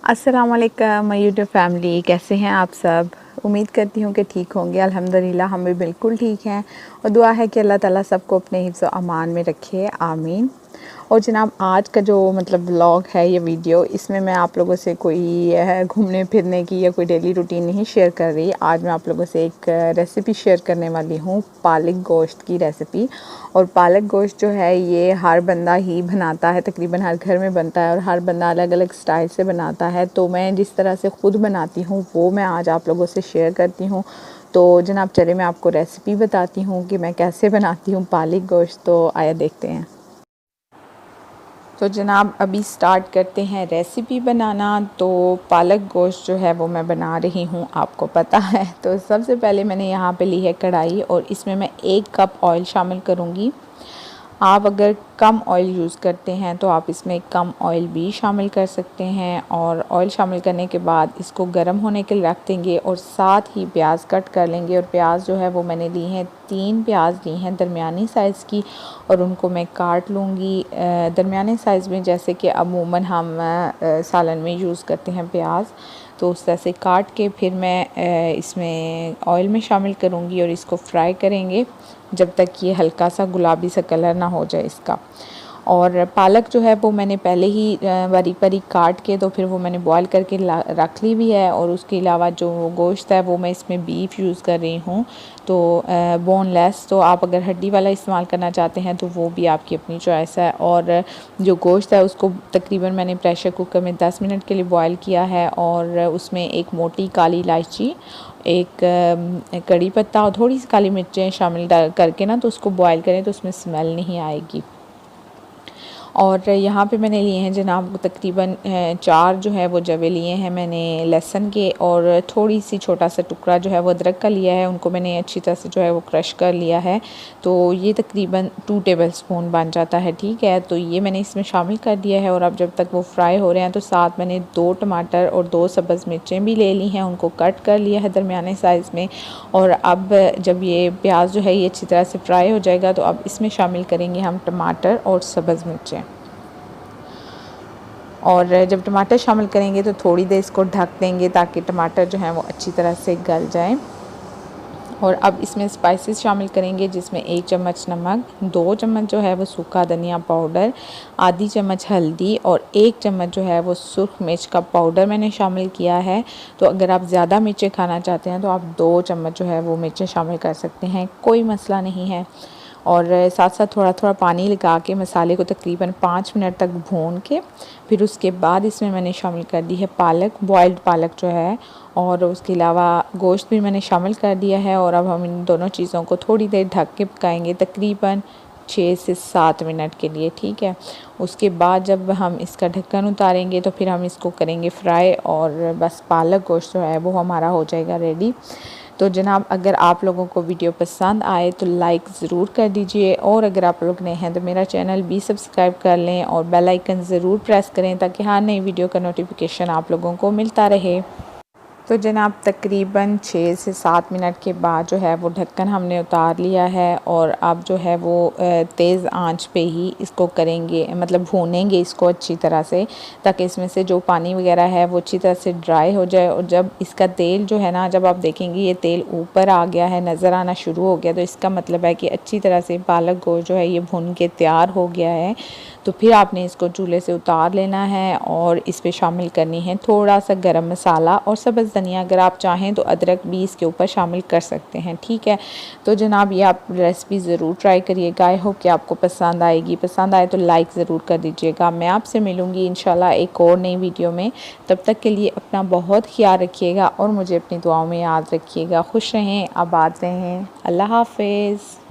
अस्सलाम वालेकुम my YouTube family, कैसे हैं आप सब। उम्मीद करती हूँ कि ठीक होंगे। अल्हम्दुलिल्लाह हम भी बिल्कुल ठीक हैं और दुआ है कि अल्लाह ताला सबको अपने हिफ्ज़ व अमान में रखे, आमीन। और जनाब आज का जो व्लॉग है, ये वीडियो, इसमें मैं आप लोगों से कोई घूमने फिरने की या कोई डेली रूटीन नहीं शेयर कर रही। आज मैं आप लोगों से एक रेसिपी शेयर करने वाली हूँ, पालक गोश्त की रेसिपी। और पालक गोश्त जो है ये हर बंदा ही बनाता है, तकरीबन हर घर में बनता है और हर बंदा अलग अलग स्टाइल से बनाता है। तो मैं जिस तरह से ख़ुद बनाती हूँ वो मैं आज आप लोगों से शेयर करती हूँ। तो जनाब चले मैं आपको रेसिपी बताती हूँ कि मैं कैसे बनाती हूँ पालक गोश्त। तो आया देखते हैं। तो जनाब अभी स्टार्ट करते हैं रेसिपी बनाना। तो पालक गोश्त जो है वो मैं बना रही हूँ, आपको पता है। तो सबसे पहले मैंने यहाँ पे ली है कढ़ाई और इसमें मैं 1 कप ऑयल शामिल करूँगी। आप अगर कम ऑयल यूज़ करते हैं तो आप इसमें कम ऑयल भी शामिल कर सकते हैं। और ऑयल शामिल करने के बाद इसको गर्म होने के लिए रख देंगे और साथ ही प्याज कट कर लेंगे। और प्याज जो है वो मैंने ली हैं 3 प्याज ली हैं दरमियानी साइज़ की और उनको मैं काट लूँगी दरमियाने साइज़ में, जैसे कि अमूमन हम सालन में यूज़ करते हैं प्याज। तो उस तरह से काट के फिर मैं इसमें ऑयल में शामिल करूँगी और इसको फ्राई करेंगे जब तक ये हल्का सा गुलाबी सा कलर ना हो जाए इसका। और पालक जो है वो मैंने पहले ही बारीक बारीक काट के तो फिर वो मैंने बॉयल करके रख ली भी है। और उसके अलावा जो गोश्त है वो मैं इसमें बीफ यूज़ कर रही हूँ, तो बोनलेस। तो आप अगर हड्डी वाला इस्तेमाल करना चाहते हैं तो वो भी आपकी अपनी चॉइस है। और जो गोश्त है उसको तकरीबन मैंने प्रेशर कुकर में 10 मिनट के लिए बॉयल किया है। और उसमें एक मोटी काली इलायची, एक कड़ी पत्ता और थोड़ी सी काली मिर्चें शामिल करके ना तो उसको बॉयल करें तो उसमें स्मेल नहीं आएगी। और यहाँ पे मैंने लिए हैं जनाब तकरीबन 4 जो है वो जवे लिए हैं मैंने लहसुन के। और थोड़ी सी छोटा सा टुकड़ा जो है वो अदरक का लिया है, उनको मैंने अच्छी तरह से जो है वो क्रश कर लिया है। तो ये तकरीबन 2 टेबलस्पून बन जाता है, ठीक है। तो ये मैंने इसमें शामिल कर दिया है। और अब जब तक वो फ्राई हो रहे हैं तो साथ मैंने 2 टमाटर और 2 सब्ज़ मिर्चें भी ले ली हैं, उनको कट कर लिया है दरमियाने साइज़ में। और अब जब ये प्याज जो है ये अच्छी तरह से फ्राई हो जाएगा तो अब इसमें शामिल करेंगे हम टमाटर और सब्ज़ मिर्चें। और जब टमाटर शामिल करेंगे तो थोड़ी देर इसको ढक देंगे ताकि टमाटर जो है वो अच्छी तरह से गल जाए। और अब इसमें स्पाइसेस शामिल करेंगे, जिसमें 1 चम्मच नमक, 2 चम्मच जो है वो सूखा धनिया पाउडर, आधी चम्मच हल्दी और 1 चम्मच जो है वो सुर्ख मिर्च का पाउडर मैंने शामिल किया है। तो अगर आप ज़्यादा मिर्चें खाना चाहते हैं तो आप 2 चम्मच जो है वो मिर्चें शामिल कर सकते हैं, कोई मसला नहीं है। और साथ साथ थोड़ा थोड़ा पानी लगा के मसाले को तकरीबन 5 मिनट तक भून के फिर उसके बाद इसमें मैंने शामिल कर दी है पालक, बॉइल्ड पालक जो है। और उसके अलावा गोश्त भी मैंने शामिल कर दिया है। और अब हम इन दोनों चीज़ों को थोड़ी देर ढक के पकाएंगे तकरीबन 6 से 7 मिनट के लिए, ठीक है। उसके बाद जब हम इसका ढक्कन उतारेंगे तो फिर हम इसको करेंगे फ्राई और बस पालक गोश्त जो है वो हमारा हो जाएगा रेडी। तो जनाब अगर आप लोगों को वीडियो पसंद आए तो लाइक ज़रूर कर दीजिए। और अगर आप लोग नए हैं तो मेरा चैनल भी सब्सक्राइब कर लें और बेल आइकन ज़रूर प्रेस करें ताकि हर नई वीडियो का नोटिफिकेशन आप लोगों को मिलता रहे। तो जनाब तकरीबन 6 से 7 मिनट के बाद जो है वो ढक्कन हमने उतार लिया है। और अब जो है वो तेज़ आंच पे ही इसको करेंगे, भूनेंगे इसको अच्छी तरह से ताकि इसमें से जो पानी वगैरह है वो अच्छी तरह से ड्राई हो जाए। और जब इसका तेल जो है ना, जब आप देखेंगे ये तेल ऊपर आ गया है, नज़र आना शुरू हो गया, तो इसका मतलब है कि अच्छी तरह से पालक गोश्त जो है ये भुन के तैयार हो गया है। तो फिर आपने इसको चूल्हे से उतार लेना है और इस पे शामिल करनी है थोड़ा सा गरम मसाला और सब्ज़ धनिया। अगर आप चाहें तो अदरक भी इसके ऊपर शामिल कर सकते हैं, ठीक है। तो जनाब ये आप रेसिपी ज़रूर ट्राई करिएगा। आई होप कि आपको पसंद आएगी। पसंद आए तो लाइक ज़रूर कर दीजिएगा। मैं आपसे मिलूँगी इंशाल्लाह एक और नई वीडियो में। तब तक के लिए अपना बहुत ख्याल रखिएगा और मुझे अपनी दुआओं में याद रखिएगा। खुश रहें, आबाद रहें। अल्लाह हाफ़िज़।